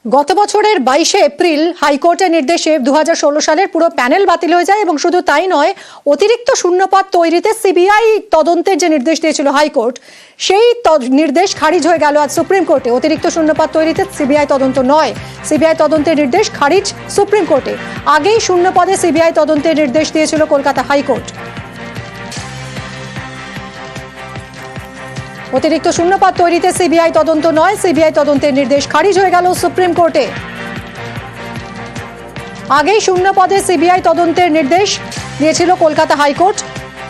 গত বছরের 22শে এপ্রিল হাইকোর্টের নির্দেশে 2016 সালের পুরো প্যানেল বাতিল হয়ে যায় এবং শুধু তাই নয়, অতিরিক্ত শূন্যপদ তৈরিতে সিবিআই তদন্তের যে নির্দেশ দিয়েছিল হাইকোর্ট, সেই নির্দেশ খারিজ হয়ে গেল আজ সুপ্রিম কোর্টে। অতিরিক্ত শূন্যপদ তৈরিতে সিবিআই তদন্ত নয়, সিবিআই তদন্তের নির্দেশ খারিজ সুপ্রিম কোর্টে। আগেই শূন্যপদে সিবিআই তদন্তের নির্দেশ দিয়েছিল কলকাতা হাইকোর্ট। অতিরিক্ত শূন্যপদ তৈরিতে সিবিআই তদন্ত নয়, সিবিআই তদন্তের নির্দেশ খারিজ হয়ে গেল সুপ্রিম কোর্টে। আগেই শূন্যপদে সিবিআই তদন্তের নির্দেশ দিয়েছিল কলকাতা হাইকোর্ট।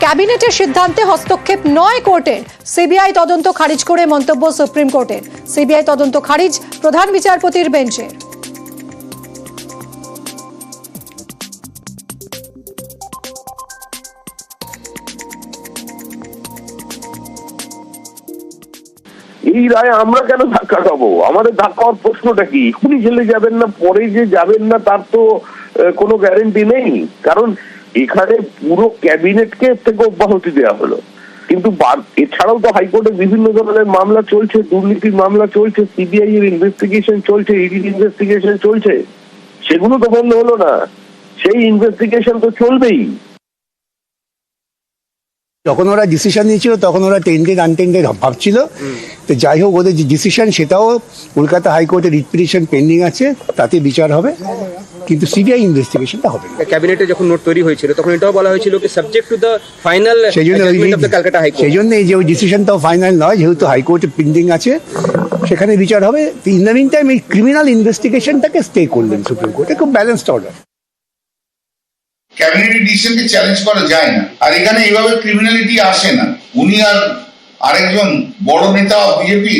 ক্যাবিনেটের সিদ্ধান্তে হস্তক্ষেপ নয় কোর্টের, সিবিআই তদন্ত খারিজ করে মন্তব্য সুপ্রিম কোর্টের। সিবিআই তদন্ত খারিজ প্রধান বিচারপতির বেঞ্চে। এই রায় আমরা কেন ধাক্কা খাবো? আমাদের ধাক্কা হওয়ার প্রশ্নটা কি? এখনই জেলে যাবেন না, পরে যে যাবেন না তার তো কোনো গ্যারেন্টি নেই। কারণ এখানে পুরো ক্যাবিনেটকে থেকে অব্যাহতি দেওয়া হলো, কিন্তু এছাড়াও তো হাইকোর্টে বিভিন্ন ধরনের মামলা চলছে, দুর্নীতির মামলা চলছে, সিবিআই এর ইনভেস্টিগেশন চলছে, ইডির ইনভেস্টিগেশন চলছে, সেগুলো তো বন্ধ হলো না। সেই ইনভেস্টিগেশন তো চলবেই। যখন ওরা ডিসিশন নিয়েছিল তখন ওরা টেন্টেড আনটেন্টেড ভাবছিল, তো যাই হোক ওদের যে ডিসিশন সেটাও কলকাতা হাইকোর্টে রিট পিটিশন পেন্ডিং আছে, তাতে বিচার হবে, কিন্তু সিবিআই ইনভেস্টিগেশনটা হবে না। ক্যাবিনেটে যখন নোট তৈরি হয়েছিল তখন এটাও বলা হয়েছিল কি subject to the final judgment of the Calcutta high court. সেই জন্য এই যে ওই ডিসিশনটাও ফাইনাল নয়, যেহেতু হাইকোর্টে পেন্ডিং আছে, সেখানে বিচার হবে। ইন দ্য মিন টাইম এই ক্রিমিনাল ইনভেস্টিগেশনটাকে স্টে করলেন সুপ্রিম কোর্টে, খুব ব্যালেন্সড অর্ডার। ক্যাবিনেটের ডিসিশনকে চ্যালেঞ্জ করা যায় না, আর এখানে এইভাবে ক্রিমিনালিটি আসে না। উনি আর আরেকজন বড় নেতা বিজেপি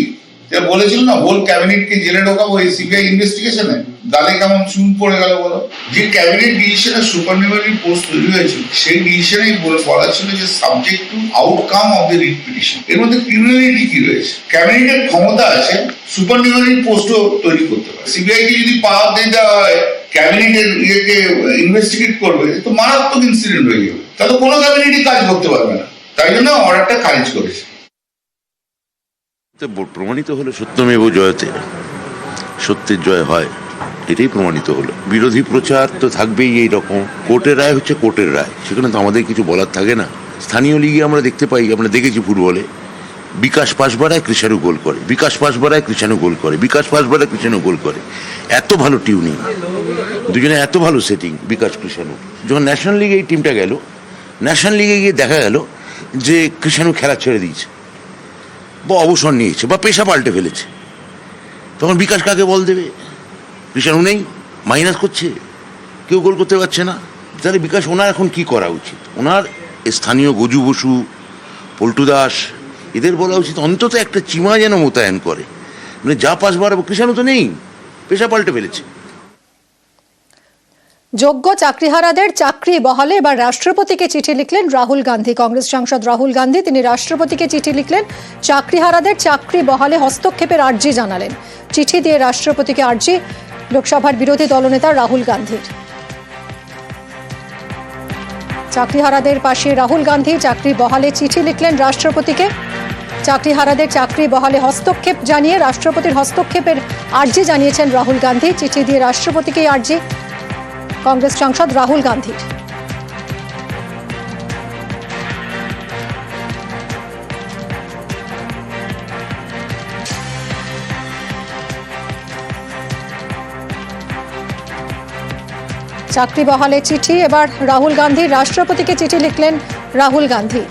বলেছিল না হোল ক্যাবিনেটকে জেলে ঢোকাবো এই সিবিআই ইনভেস্টিগেশনে, গালে কেমন চুন পড়ে গেল বলো। যে ক্যাবিনেট ডিসিশনে সুপারনিউমারি পোস্ট তৈরি হয়েছিল সেই ডিসিশনেই বলা ছিল যে subject to outcome of the writ petition. এর মধ্যে ক্রিমিনালিটি কি রয়েছে? ক্যাবিনেটের ক্ষমতা আছে সুপারনিউমারি পোস্টও তৈরি করতে পারে। সিবিআই কে যদি পাওয়ার দিয়ে দেওয়া হয় ক্যাবিনেটের ইয়েকে ইনভেস্টিগেট করবে, তো মারাত্মক ইনসিডেন্ট হয়ে যাবে, তাহলে কোনো ক্যাবিনেটই কাজ করতে পারবে না। তাই জন্য অর্ডারটা খারিজ করেছে। প্রমাণিত হলো সত্যমেব জয়তে, সত্যের জয় হয়, এটাই প্রমাণিত হলো। বিরোধী প্রচার তো থাকবেই এই রকম। কোর্টের রায় হচ্ছে কোর্টের রায়, সেখানে তো আমাদের কিছু বলার থাকে না। স্থানীয় লিগে আমরা দেখতে পাই, আমরা দেখেছি ফুটবলে বিকাশ পাস বাড়ায় কৃষাণু গোল করে, বিকাশ পাস বাড়ায় কৃষাণু গোল করে, বিকাশ পাস বাড়ায় কৃষাণু গোল করে। এত ভালো টিউনিং দুজনে, এত ভালো সেটিং বিকাশ কৃষাণু। যখন ন্যাশনাল লিগে এই টিমটা গেল, ন্যাশনাল লিগে গিয়ে দেখা গেল যে কৃষাণু খেলা ছেড়ে দিয়েছে বা অবসর নিয়েছে বা পেশা পাল্টে ফেলেছে। তখন বিকাশ কাকে বল দেবে? কৃষাণু নেই, মাইনাস করছে, কেউ গোল করতে পারছে না। তাহলে বিকাশ ওনার এখন কি করা উচিত? ওনার স্থানীয় গজু বসু, পল্টু দাস, এদের বলা উচিত অন্তত একটা চিমা যেন মোতায়েন করে। মানে যা পাস বাড়াবো, কৃষাণু তো নেই, পেশা পাল্টে ফেলেছে। যোগ্য চাকরিহারাদের চাকরি বহালে এবার রাষ্ট্রপতিকে চিঠি লিখলেন রাহুল গান্ধী। কংগ্রেস সাংসদ রাহুল গান্ধী তিনি রাষ্ট্রপতিকে চিঠি লিখলেন, চাকরিহারাদের চাকরি বহালে হস্তক্ষেপের আর্জি জানালেন। চিঠি দিয়ে রাষ্ট্রপতিকে আর্জি লোকসভার বিরোধী দলনেতা রাহুল গান্ধীর। চাকরিহারাদের পাশে রাহুল গান্ধী চাকরি বহালে চিঠি লিখলেন রাষ্ট্রপতিকে। চাকরিহারাদের চাকরি বহালে হস্তক্ষেপ জানিয়ে রাষ্ট্রপতির হস্তক্ষেপের আর্জি জানিয়েছেন রাহুল গান্ধী। চিঠি দিয়ে রাষ্ট্রপতিকে আর্জি কংগ্রেস সাংসদ রাহুল গান্ধীর। চাকরি বহালে চিঠি এবার রাহুল গান্ধী, রাষ্ট্রপতিকে চিঠি লিখলেন রাহুল গান্ধী।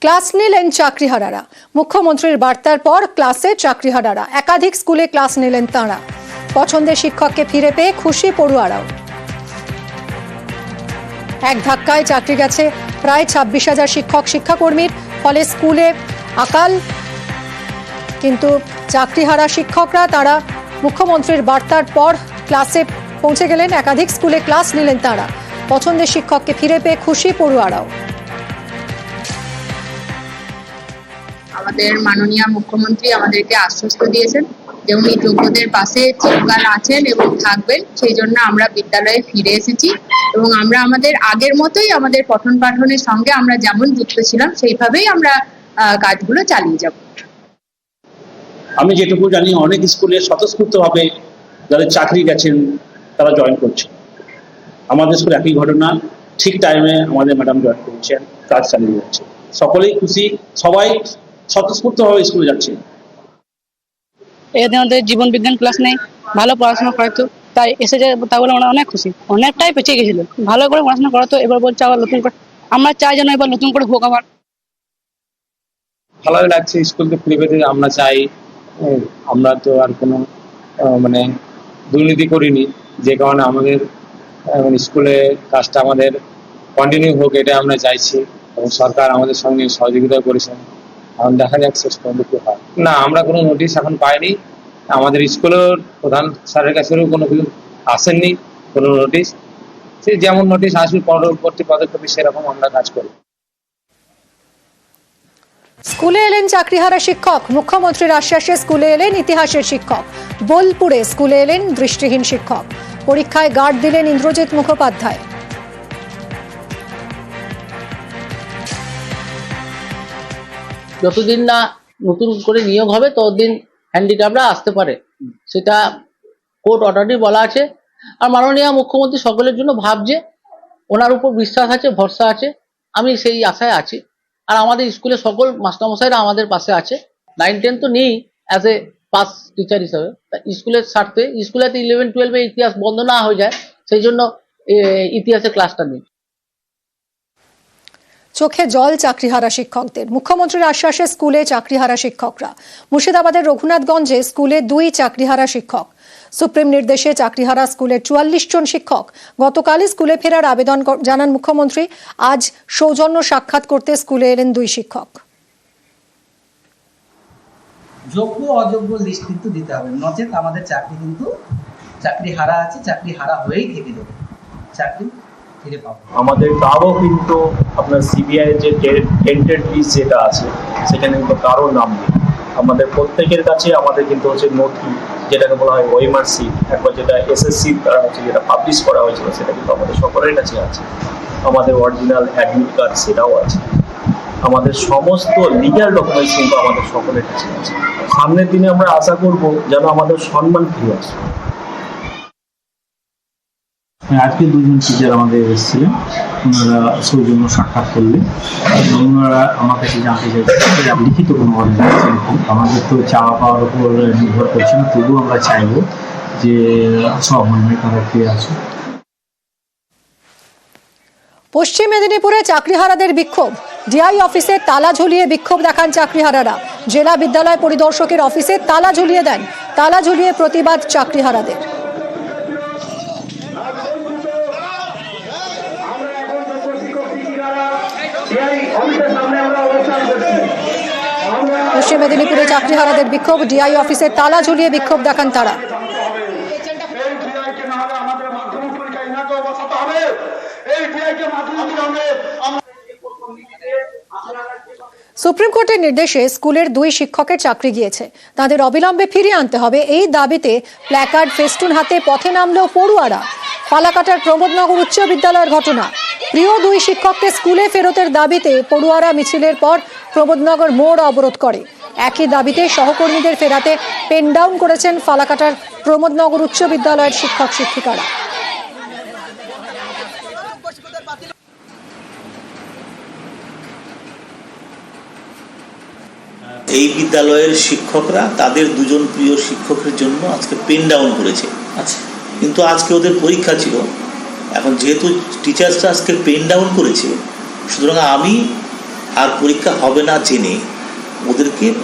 ক্লাস নিলেন চাকরিহারারা। মুখ্যমন্ত্রীর বার্তার পর ক্লাসে চাকরিহারারা, একাধিক স্কুলে ক্লাস নিলেন তাঁরা। পছন্দের শিক্ষককে ফিরে পেয়ে খুশি পড়ুয়ারাও। এক ধাক্কায় চাকরি গেছে প্রায় 26,000 শিক্ষক শিক্ষাকর্মীর, ফলে স্কুলে আকাল। কিন্তু চাকরিহারা শিক্ষকরা তারা মুখ্যমন্ত্রীর বার্তার পর ক্লাসে পৌঁছে গেলেন, একাধিক স্কুলে ক্লাস নিলেন তাঁরা। পছন্দের শিক্ষককে ফিরে পেয়ে খুশি পড়ুয়ারাও। আমাদের মাননীয় মুখ্যমন্ত্রী আমাদেরকে আশ্বস্ত দিয়েছেন যেমনি যোগ্যদের পাশে চিরকাল আছেন এবং থাকবেন, সেই জন্য আমরা বিদ্যালয়ে ফিরে এসেছি এবং আমরা আমাদের আগের মতোই আমাদের পঠন পাঠনের সঙ্গে আমরা যেমন যুক্ত ছিলাম সেইভাবেই আমরা কাজগুলো চালিয়ে যাব। আমি যেটুকু জানি অনেক স্কুলে স্বতঃস্ফূর্তভাবে যাদের চাকরি গেছেন তারা জয়েন করছে। আমাদের স্কুলে একই ঘটনা, ঠিক টাইমে আমাদের ম্যাডাম জয়েন করছেন, কাজ চালিয়ে যাচ্ছে, সকলেই খুশি, সবাই স্বতঃস্ফূর্তভাবে স্কুলে যাচ্ছে। এদের আমাদের জীবন বিজ্ঞান ক্লাস নেই, ভালো পড়াশোনা করাতো, তাই এসেছে, তা বলে আমরা অনেক খুশি। অনেকটাই পেছিয়ে গেছিল, ভালো করে পড়াশোনা করাতো, এবার বলছে আবার নতুন করে, আমরা চাই যেন এবার নতুন করে হোক। আমার ভালোই লাগছে স্কুলকে ফিরে পেতে। আমরা চাই, আমরা তো আর কোনো মানে দুর্নীতি করিনি, যে কারণে আমাদের স্কুলে কাজটা আমাদের কন্টিনিউ হোক, এটা আমরা চাইছি এবং সরকার আমাদের সঙ্গে সহযোগিতা করেছেন। এখন দেখা যাচ্ছে কি হয় না। আমরা কোনো নোটিশ এখন পাইনি, আমাদের স্কুলের প্রধান স্যারের কাছেও কোনো কিছু আসেননি কোনো নোটিশ। সে যেমন নোটিশ আসবে পরবর্তী পদক্ষেপে সেরকম আমরা কাজ করি। স্কুলে এলেন চাকরিহারা শিক্ষক, মুখ্যমন্ত্রীর আশ্বাসে স্কুলে এলেন ইতিহাসের শিক্ষক। বোলপুরে স্কুলে এলেন দৃষ্টিহীন শিক্ষক। পরীক্ষায় গার্ড দিলেন ইন্দ্রজিৎ মুখোপাধ্যায়। যতদিন না নতুন করে নিয়োগ হবে ততদিন হ্যান্ডিক্যাপরা আসতে পারে, সেটা কোর্ট অর্ডারই বলা আছে। আর মাননীয় মুখ্যমন্ত্রী সকলের জন্য ভাবছে, ওনার উপর বিশ্বাস আছে, ভরসা আছে, আমি সেই আশায় আছি। আর আমাদের স্কুলে সকল মাস্টারমশাইরা আমাদের পাশে আছে। 9-10 তো নেই অ্যাজ এ পাস টিচার হিসাবে, স্কুলের স্বার্থে স্কুলেতে 11-12 ইতিহাস বন্ধ না হয়ে যায়, সেই জন্য ইতিহাসের ক্লাসটা নেই। চোখে জল চাকরিহারা শিক্ষকদের। মুখ্যমন্ত্রীর আশ্বাসে স্কুলে চাকরিহারা শিক্ষকরা। মুর্শিদাবাদের রঘুনাথগঞ্জে স্কুলে 2 চাকরিহারা শিক্ষক। সুপ্রিম নির্দেশে চাকরিহারা স্কুলের 44 জন শিক্ষক গতকালই স্কুলে ফেরার আবেদন জানান মুখ্যমন্ত্রী। আজ সৌজন্য সাক্ষাৎ করতে স্কুলে এলেন 2 শিক্ষক। যোগ্য অযোগ্য লিস্ট কিন্তু দিতে হবে, নচেত আমাদের চাকরি কিন্তু চাকরি হারা আছে, চাকরি হারা হয়েই থেকে যাবে, চাকরি ফিরে পাবো। আমাদের কারো কিন্তু আপনার সিবিআই যে টেন্টেড লিস্ট যেটা আছে সেখানে কিন্তু কারো নাম নেই। আমাদের প্রত্যেকের কাছে আমাদের কিন্তু হচ্ছে নথি, যেটাকে বলা হয় ওএমআর সিট, একবার যেটা এসএসসি দ্বারা হচ্ছে যেটা পাবলিশ করা হয়েছিল সেটা কিন্তু আমাদের সকলের কাছে আছে। আমাদের অরিজিনাল অ্যাডমিট কার্ড সেটাও আছে। আমাদের সমস্ত লিগ্যাল ডকুমেন্টস কিন্তু আমাদের সকলের কাছে আছে। সামনের দিনে আমরা আশা করব যেন আমাদের সম্মান ফিরে আসে। আজকে 2 জন টিচার আমাদের এসেছিলেন, ওনারা সৌজন্য সাক্ষাৎ করলেন এবং ওনারা আমার কাছে জানতে চাইছেন লিখিত কোনো অর্ডার দিচ্ছেন। আমাদের তো চাওয়া পাওয়ার উপর নির্ভর করছে না, তবুও আমরা চাইব যে সহমর্মে তারা ফিরে আসুন। পশ্চিম মেদিনীপুরে চাকরিহারাদের বিক্ষোভ। ডিআই অফিসে তালা ঝুলিয়ে বিক্ষোভ দেখান চাকরিহারারা। জেলা বিদ্যালয় পরিদর্শকের অফিসে তালা ঝুলিয়ে দেন। তালা ঝুলিয়ে প্রতিবাদ চাকরিহারাদের। পশ্চিম মেদিনীপুরে চাকরিহারাদের বিক্ষোভ। ডিআই অফিসে তালা ঝুলিয়ে বিক্ষোভ দেখান তারা। সুপ্রিম কোর্টের নির্দেশে স্কুলের 2 শিক্ষকের চাকরি গিয়েছে, তাদের অবিলম্বে ফিরিয়ে আনতে হবে এই দাবিতে প্ল্যাকার্ড ফেস্টুন হাতে পথে নামলেও পড়ুয়ারা। ফালাকাটার প্রমোদনগর উচ্চ বিদ্যালয়ের ঘটনা। প্রিয় 2 শিক্ষককে স্কুলে ফেরতের দাবিতে পড়ুয়ারা মিছিলের পর প্রমোদনগর মোড় অবরোধ করে। একই দাবিতে সহকর্মীদের ফেরাতে পেন ডাউন করেছেন ফালাকাটার প্রমোদনগর উচ্চ বিদ্যালয়ের শিক্ষক শিক্ষিকারা। এই বিদ্যালয়ের শিক্ষকরা তাদের 2 জন প্রিয় শিক্ষকের জন্য আজকে পেন ডাউন করেছে। আচ্ছা, কিন্তু আজকে ওদের পরীক্ষা ছিল। এখন যেহেতু টিচার্সরা আজকে পেন ডাউন করেছে, সুতরাং আমি আর পরীক্ষা হবে না জেনে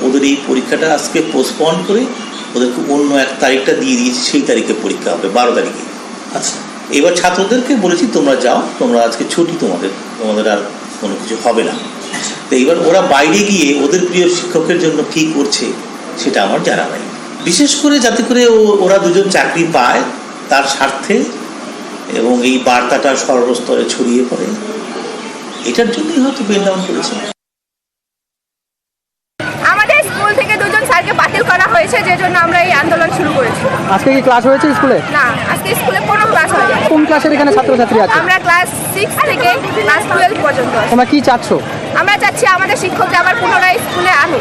ওদের এই পরীক্ষাটা আজকে পোস্টপন করে ওদেরকে অন্য এক তারিখটা দিয়ে দিয়েছি, সেই তারিখে পরীক্ষা হবে 12 তারিখে। আচ্ছা, এবার ছাত্রদেরকে বলেছি তোমরা যাও, তোমরা আজকে ছুটি, তোমাদের আর কোনো কিছু হবে না। তো এইবার ওরা বাইরে গিয়ে ওদের প্রিয় শিক্ষকের জন্য কী করছে সেটা আমার জানা নাই। বিশেষ করে যাতে করে ওরা 2 জন চাকরি পায় তার স্বার্থে এবং এই বার্তাটা সর্বস্তরে ছড়িয়ে পড়ে, এটার জন্যই হয়তো পেন ডাউন করেছে। আমাদের স্কুল থেকে 2 জন স্যারকে বাতিল করা হয়েছে, যে জন্য জন্য আমরা এই আন্দোলন শুরু করেছি। আজকে কি ক্লাস হয়েছে স্কুলে? না, আজকে স্কুলে কোনো ক্লাস হয়নি। কোন ক্লাসের এখানে ছাত্রছাত্রী আছে? আমরা ক্লাস 6 থেকে ক্লাস 12 পর্যন্ত আছি। তোমরা কি চাচ্ছ? আমরা চাচ্ছি আমাদের শিক্ষককে আবার পুনরায় স্কুলে আনুক।